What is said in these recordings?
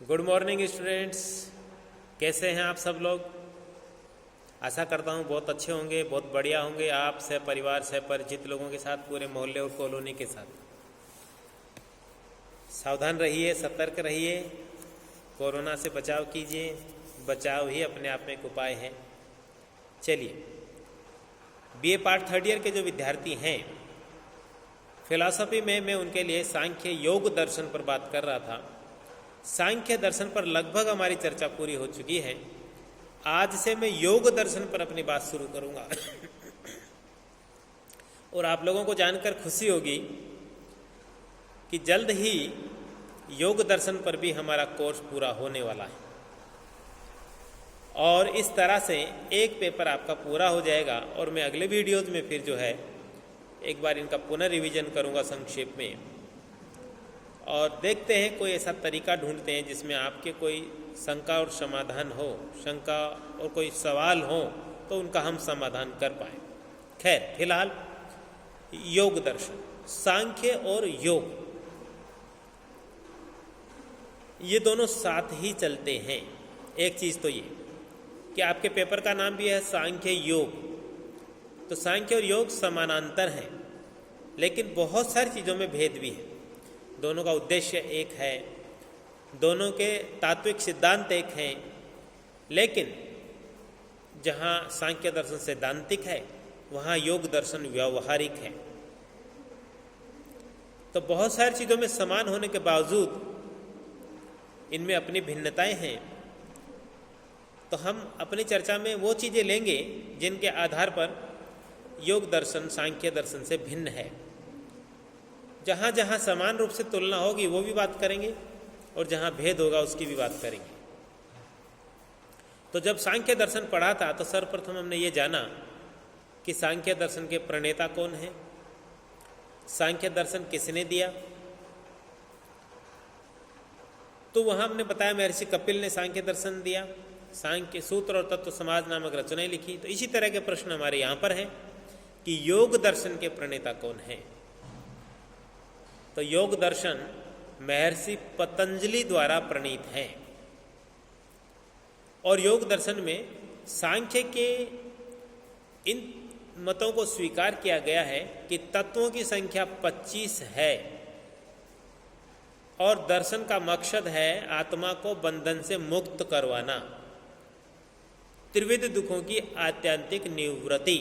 Good morning students, कैसे हैं आप सब लोग। आशा करता हूँ बहुत अच्छे होंगे, बहुत बढ़िया होंगे। आप से परिवार से परिचित लोगों के साथ, पूरे मोहल्ले और कॉलोनी के साथ। सावधान रहिए, सतर्क रहिए, कोरोना से बचाव कीजिए। बचाव ही अपने आप में एक उपाय है। चलिए, बीए पार्ट थर्ड ईयर के जो विद्यार्थी हैं, फिलॉसफी में मैं उनके लिए सांख्य योग दर्शन पर बात कर रहा था। सांख्य दर्शन पर लगभग हमारी चर्चा पूरी हो चुकी है। आज से मैं योग दर्शन पर अपनी बात शुरू करूंगा और आप लोगों को जानकर खुशी होगी कि जल्द ही योग दर्शन पर भी हमारा कोर्स पूरा होने वाला है और इस तरह से एक पेपर आपका पूरा हो जाएगा। और मैं अगले वीडियोज में फिर जो है एक बार इनका पुनः रिवीजन करूंगा संक्षेप में, और देखते हैं कोई ऐसा तरीका ढूंढते हैं जिसमें आपके कोई शंका और समाधान हो, शंका और कोई सवाल हो तो उनका हम समाधान कर पाए। खैर, फिलहाल योग दर्शन, सांख्य और योग, ये दोनों साथ ही चलते हैं। एक चीज़ तो ये कि आपके पेपर का नाम भी है सांख्य योग, तो सांख्य और योग समानांतर हैं, लेकिन बहुत सारी चीज़ों में भेद भी है। दोनों का उद्देश्य एक है, दोनों के तात्विक सिद्धांत एक हैं, लेकिन जहाँ सांख्य दर्शन सैद्धांतिक है वहाँ योग दर्शन व्यावहारिक है। तो बहुत सारी चीज़ों में समान होने के बावजूद इनमें अपनी भिन्नताएं हैं। तो हम अपनी चर्चा में वो चीज़ें लेंगे जिनके आधार पर योग दर्शन सांख्य दर्शन से भिन्न है। जहाँ जहाँ समान रूप से तुलना होगी वो भी बात करेंगे, और जहाँ भेद होगा उसकी भी बात करेंगे। तो जब सांख्य दर्शन पढ़ा था तो सर्वप्रथम हमने ये जाना कि सांख्य दर्शन के प्रणेता कौन है, सांख्य दर्शन किसने दिया। तो वहाँ हमने बताया महर्षि कपिल ने सांख्य दर्शन दिया, सांख्य सूत्र और तत्व समाज नामक रचनाएं लिखी। तो इसी तरह के प्रश्न हमारे यहाँ पर हैं कि योग दर्शन के प्रणेता कौन है। तो योग दर्शन महर्षि पतंजलि द्वारा प्रणीत है, और योग दर्शन में सांख्य के इन मतों को स्वीकार किया गया है कि तत्वों की संख्या 25 है, और दर्शन का मकसद है आत्मा को बंधन से मुक्त करवाना, त्रिविध दुखों की आत्यंतिक निवृत्ति।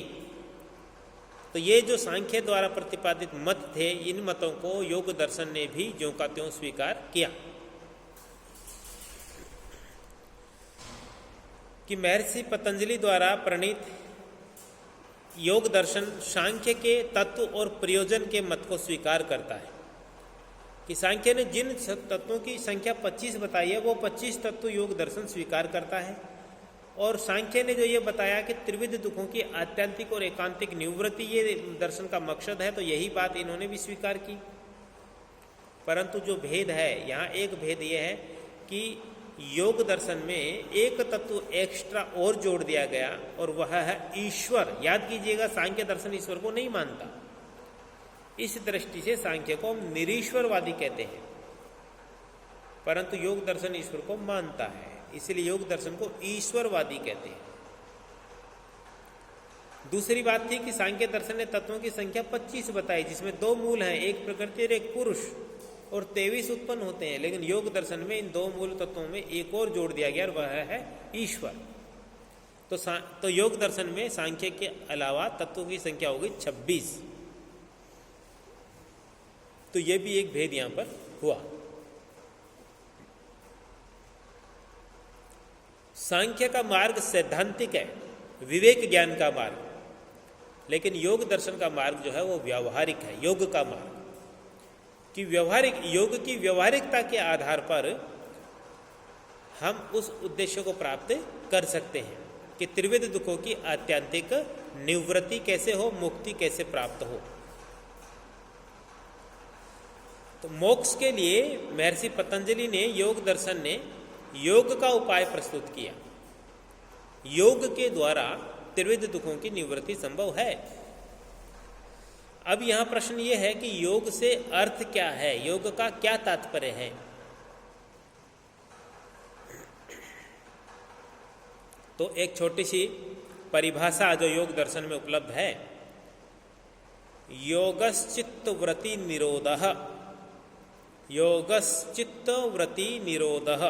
तो ये जो सांख्य द्वारा प्रतिपादित मत थे, इन मतों को योग दर्शन ने भी ज्यों का त्यों स्वीकार किया कि महर्षि पतंजलि द्वारा प्रणीत योग दर्शन सांख्य के तत्व और प्रयोजन के मत को स्वीकार करता है कि सांख्य ने जिन तत्वों की संख्या 25 बताई है वो 25 तत्व योग दर्शन स्वीकार करता है, और सांख्य ने जो ये बताया कि त्रिविध दुखों की आत्यंतिक और एकांतिक निवृत्ति ये दर्शन का मकसद है, तो यही बात इन्होंने भी स्वीकार की। परंतु जो भेद है यहाँ, एक भेद ये है कि योग दर्शन में एक तत्व एक्स्ट्रा और जोड़ दिया गया, और वह है ईश्वर। याद कीजिएगा, सांख्य दर्शन ईश्वर को नहीं मानता। इस दृष्टि से सांख्य को हम निरीश्वरवादी कहते हैं, परंतु योग दर्शन ईश्वर को मानता है, इसलिए योग दर्शन को ईश्वरवादी कहते हैं। दूसरी बात थी कि सांख्य दर्शन ने तत्वों की संख्या 25 बताई, जिसमें 2 मूल हैं, एक प्रकृति और एक पुरुष, और 23 उत्पन्न होते हैं। लेकिन योग दर्शन में इन 2 मूल तत्वों में एक और जोड़ दिया गया, और वह है ईश्वर। तो योग दर्शन में सांख्य के अलावा तत्वों की संख्या होगी 26। तो यह भी एक भेद यहां पर हुआ। सांख्य का मार्ग सैद्धांतिक है, विवेक ज्ञान का मार्ग, लेकिन योग दर्शन का मार्ग जो है वो व्यावहारिक है, योग का मार्ग। कि व्यावहारिक योग की व्यावहारिकता के आधार पर हम उस उद्देश्य को प्राप्त कर सकते हैं कि त्रिविध दुखों की आत्यंतिक निवृत्ति कैसे हो, मुक्ति कैसे प्राप्त हो। तो मोक्ष के लिए महर्षि पतंजलि ने, योग दर्शन ने योग का उपाय प्रस्तुत किया। योग के द्वारा त्रिविध दुखों की निवृत्ति संभव है। अब यहां प्रश्न यह है कि योग से अर्थ क्या है, योग का क्या तात्पर्य है। तो एक छोटी सी परिभाषा जो योग दर्शन में उपलब्ध है, योगश्चित्तवृत्ति निरोधः, योगश्चित्तवृत्ति निरोधः,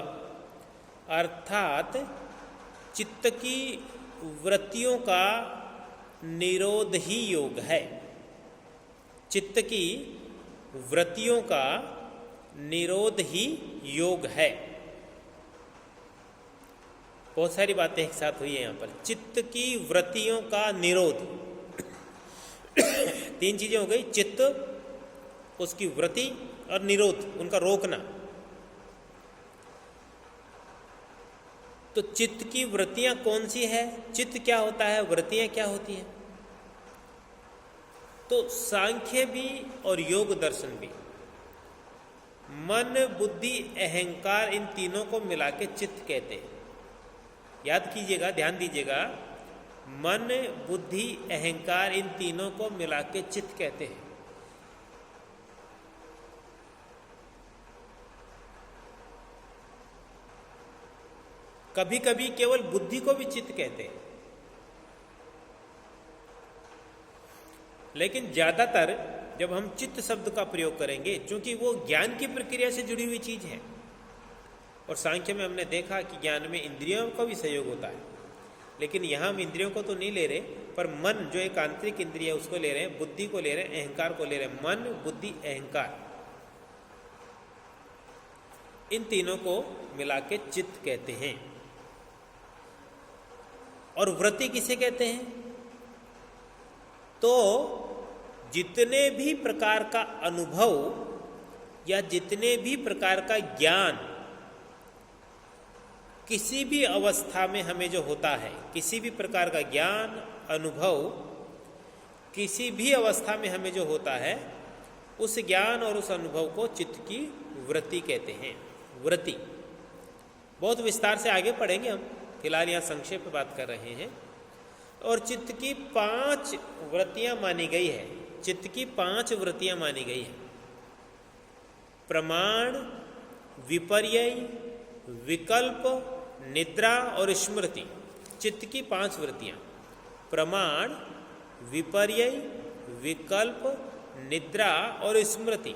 अर्थात चित्त की वृत्तियों का निरोध ही योग है। चित्त की वृत्तियों का निरोध ही योग है। बहुत सारी बातें एक साथ हुई है यहाँ पर। चित्त की वृत्तियों का निरोध, तीन चीजें हो गई, चित्त, उसकी वृत्ति और निरोध, उनका रोकना। तो चित्त की वृत्तियां कौन सी है, चित्त क्या होता है, वृत्तियां क्या होती हैं? तो सांख्य भी और योग दर्शन भी मन, बुद्धि, अहंकार, इन तीनों को मिला के चित्त कहते हैं। याद कीजिएगा, ध्यान दीजिएगा, मन, बुद्धि, अहंकार, इन तीनों को मिला के चित्त कहते हैं। कभी कभी केवल बुद्धि को भी चित्त कहते हैं, लेकिन ज्यादातर जब हम चित्त शब्द का प्रयोग करेंगे, क्योंकि वो ज्ञान की प्रक्रिया से जुड़ी हुई चीज है, और सांख्य में हमने देखा कि ज्ञान में इंद्रियों का भी सहयोग होता है, लेकिन यहां हम इंद्रियों को तो नहीं ले रहे, पर मन जो एक आंतरिक इंद्रिय है उसको ले रहे हैं, बुद्धि को ले रहे हैं, अहंकार को ले रहे हैं। मन, बुद्धि, अहंकार, इन तीनों को मिला के चित्त कहते हैं। और वृत्ति किसे कहते हैं? तो जितने भी प्रकार का अनुभव या जितने भी प्रकार का ज्ञान किसी भी अवस्था में हमें जो होता है, किसी भी प्रकार का ज्ञान, अनुभव किसी भी अवस्था में हमें जो होता है, उस ज्ञान और उस अनुभव को चित्त की वृत्ति कहते हैं। वृत्ति बहुत विस्तार से आगे पढ़ेंगे हम, फिलहाल यहाँ संक्षेप में बात कर रहे हैं। और चित्त की 5 वृत्तियां मानी गई है, चित्त की 5 वृत्तियां मानी गई है। प्रमाण, विपर्यय, विकल्प, निद्रा और स्मृति, चित्त की 5 वृत्तियां। प्रमाण, विपर्यय, विकल्प, निद्रा और स्मृति,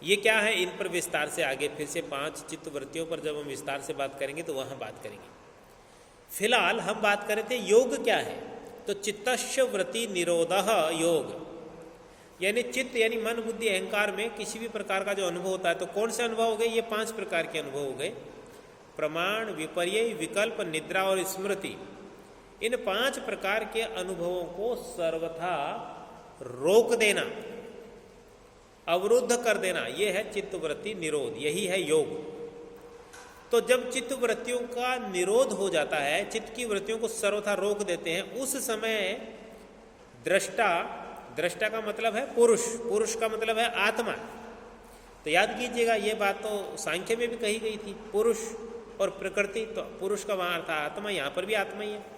ये क्या है? इन पर विस्तार से आगे फिर से 5 चित्त वृत्तियों पर जब हम विस्तार से बात करेंगे तो वहां बात करेंगे। फिलहाल हम बात कर रहे थे योग क्या है। तो चित्तस्य वृत्ति निरोधः योग, यानी चित्त यानी मन, बुद्धि, अहंकार में किसी भी प्रकार का जो अनुभव होता है, तो कौन से अनुभव हो गए? ये 5 प्रकार के अनुभव हो गए। प्रमाण, विपर्यय, विकल्प, निद्रा और स्मृति, इन 5 प्रकार के अनुभवों को सर्वथा रोक देना, अवरुद्ध कर देना, यह है चित्तवृत्ति निरोध, यही है योग। तो जब चित्त वृत्तियों का निरोध हो जाता है, चित्त की वृत्तियों को सर्वथा रोक देते हैं, उस समय दृष्टा, दृष्टा का मतलब है पुरुष, पुरुष का मतलब है आत्मा। तो याद कीजिएगा, ये बात तो सांख्य में भी कही गई थी, पुरुष और प्रकृति, तो पुरुष का वहां अर्थ आत्मा, यहां पर भी आत्मा ही है।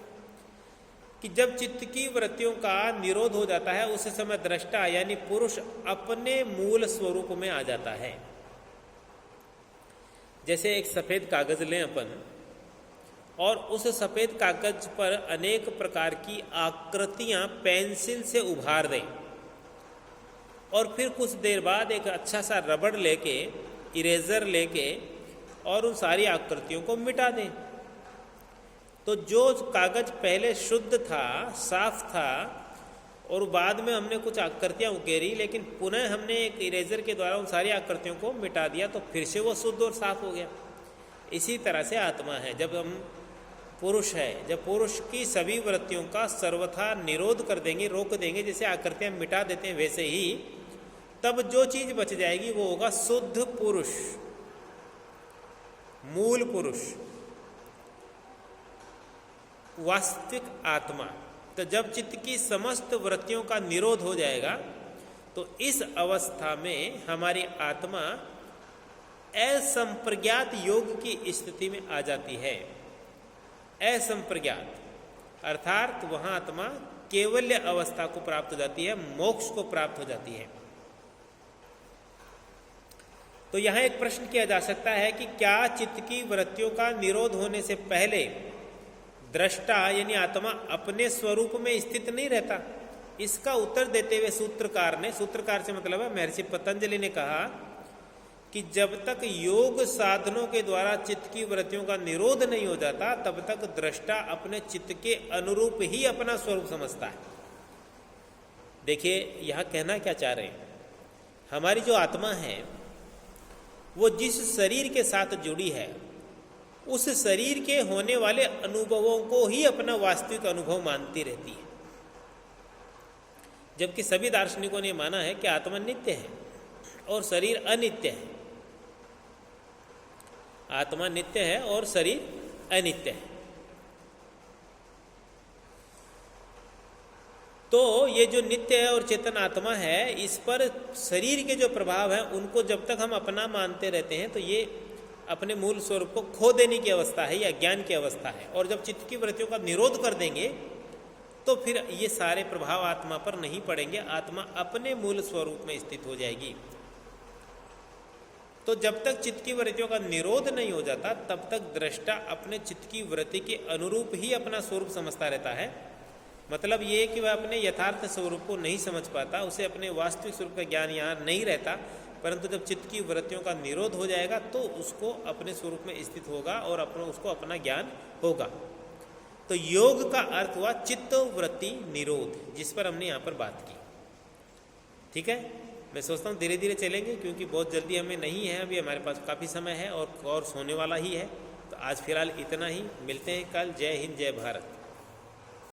कि जब चित्त की वृत्तियों का निरोध हो जाता है, उस समय दृष्टा यानी पुरुष अपने मूल स्वरूप में आ जाता है। जैसे एक सफेद कागज लें अपन, और उस सफेद कागज पर अनेक प्रकार की आकृतियां पेंसिल से उभार दें, और फिर कुछ देर बाद एक अच्छा सा रबड़ लेके, इरेजर लेके, और उन सारी आकृतियों को मिटा दें। तो जो कागज पहले शुद्ध था, साफ था, और बाद में हमने कुछ आकृतियां उकेरी, लेकिन पुनः हमने एक इरेजर के द्वारा उन सारी आकृतियों को मिटा दिया, तो फिर से वो शुद्ध और साफ हो गया। इसी तरह से आत्मा है। जब हम पुरुष है, जब पुरुष की सभी वृत्तियों का सर्वथा निरोध कर देंगे, रोक देंगे, जैसे आकृतियां मिटा देते हैं, वैसे ही तब जो चीज बच जाएगी वो होगा शुद्ध पुरुष, मूल पुरुष, वास्तविक आत्मा। तो जब चित्त की समस्त वृत्तियों का निरोध हो जाएगा, तो इस अवस्था में हमारी आत्मा असंप्रज्ञात योग की स्थिति में आ जाती है। असंप्रज्ञात अर्थात वहां आत्मा केवल्य अवस्था को प्राप्त हो जाती है, मोक्ष को प्राप्त हो जाती है। तो यहाँ एक प्रश्न किया जा सकता है कि क्या चित्त की वृत्तियों का निरोध होने से पहले दृष्टा यानी आत्मा अपने स्वरूप में स्थित नहीं रहता? इसका उत्तर देते हुए सूत्रकार से मतलब है महर्षि पतंजलि ने कहा कि जब तक योग साधनों के द्वारा चित्त की वृत्तियों का निरोध नहीं हो जाता तब तक दृष्टा अपने चित्त के अनुरूप ही अपना स्वरूप समझता है। देखिए यह कहना क्या चाह रहे हैं, हमारी जो आत्मा है वो जिस शरीर के साथ जुड़ी है उस शरीर के होने वाले अनुभवों को ही अपना वास्तविक अनुभव मानती रहती है, जबकि सभी दार्शनिकों ने माना है कि आत्मा नित्य है और शरीर अनित्य है। आत्मा नित्य है और शरीर अनित्य है। तो ये जो नित्य है और चेतन आत्मा है इस पर शरीर के जो प्रभाव हैं उनको जब तक हम अपना मानते रहते हैं तो ये अपने मूल स्वरूप को खो देने की अवस्था है या ज्ञान की अवस्था है। और जब चित्त की वृत्तियों का निरोध कर देंगे तो फिर ये सारे प्रभाव आत्मा पर नहीं पड़ेंगे, आत्मा अपने मूल स्वरूप में स्थित हो जाएगी। तो जब तक चित्त की वृत्तियों का निरोध नहीं हो जाता तब तक दृष्टा अपने चित्त की वृत्ति के अनुरूप ही अपना स्वरूप समझता रहता है। मतलब ये कि वह अपने यथार्थ स्वरूप को नहीं समझ पाता, उसे अपने वास्तविक स्वरूप का ज्ञान यहाँ नहीं रहता। परंतु जब चित्त की वृत्तियों का निरोध हो जाएगा तो उसको अपने स्वरूप में स्थित होगा और उसको अपना ज्ञान होगा। तो योग का अर्थ हुआ चित्त वृत्ति निरोध, जिस पर हमने यहाँ पर बात की। ठीक है, मैं सोचता हूँ धीरे धीरे चलेंगे क्योंकि बहुत जल्दी हमें नहीं है, अभी हमारे पास काफ़ी समय है और सोने वाला ही है। तो आज फिलहाल इतना ही, मिलते हैं कल। जय हिंद, जय भारत।